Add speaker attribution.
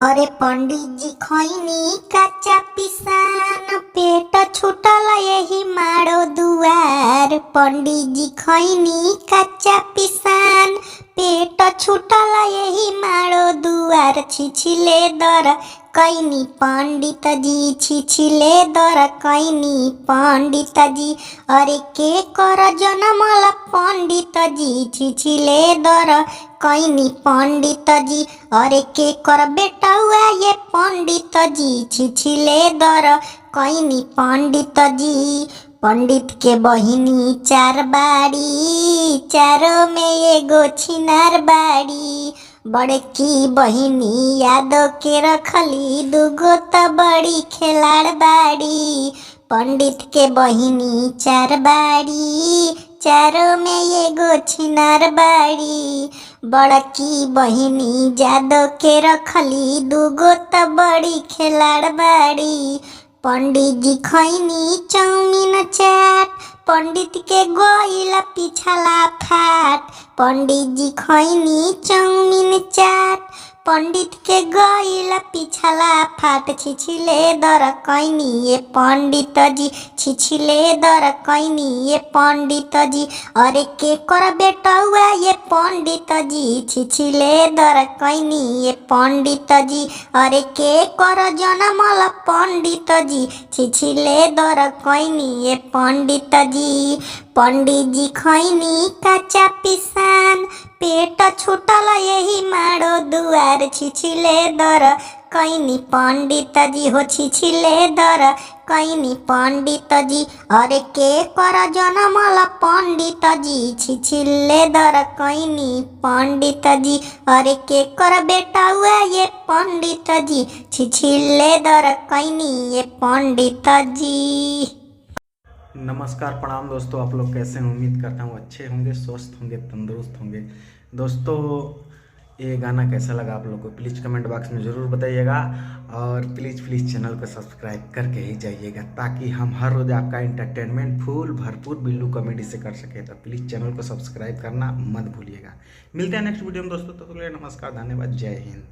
Speaker 1: अरे पंडित जी खैनी कच्चा पिसान पेट छूटल यही मारो दुआर। पंडित जी खैनी कच्चा पिसान पेट छूटल यही मारो दुआर। छिछिले दर कैनी पंडित जी छिछिले दर कैनी पंडित जी। अरे के कर जनमल पंडित जी छिछिले दर कैनी पंडित जी। अरे के कर बेटा हुआ ये पंडित जी छिछिले दर कैनी पंडित जी। पंडित के बहिनी चार बाड़ी चारों में एगो छिनार बाड़ी। बड़की बहिनी यादव के रखली दुगो त बड़ी खिलाड़ बाड़ी। पंडित के बहिनी चार बाड़ी चारों में एगो छिनार बाड़ी। बड़की बहिनी जादव के रखली दुगो त बड़ी खिलाड़ बाड़ी। पंडित जी खैनी चाउमीन चाट पंडित के गोइला पिछला फाट। पंडित जी खैनी चाउमीन चाट पंडित के गइला पिछला फाट। छिछिले दर कैनी ये पंडित जी छिछिले दर कैनी ये पंडित जी। अरे के कर बेटा हुआ ये पंडित जी छिछिले दर कैनी ये पंडित जी। अरे के कर जनमल पंडित जी छिछिले दर कैनी ये पंडित जी। पंडित जी खैनी कच्चा पिसान पेट छूटल यही मारो दुआर। छिछिले दर कैनी पंडित जी हो छिछिले दर कैनी पंडित जी। अरे के कर जनमल पंडित जी छिछिले दर कैनी पंडित जी। अरे के कर बेटा हुआ ये पंडित जी छिछिले दर कैनी ये पंडित जी।
Speaker 2: नमस्कार प्रणाम दोस्तों, आप लोग कैसे हैं? उम्मीद करता हूँ अच्छे होंगे, स्वस्थ होंगे, तंदुरुस्त होंगे। दोस्तों ये गाना कैसा लगा आप लोग को प्लीज़ कमेंट बॉक्स में ज़रूर बताइएगा। और प्लीज़ चैनल को सब्सक्राइब करके ही जाइएगा ताकि हम हर रोज़ आपका एंटरटेनमेंट फुल भरपूर बिल्लू कॉमेडी से कर सके। तो प्लीज़ चैनल को सब्सक्राइब करना मत भूलिएगा। मिलते हैं नेक्स्ट वीडियो में दोस्तों, तो नमस्कार, धन्यवाद, जय हिंद।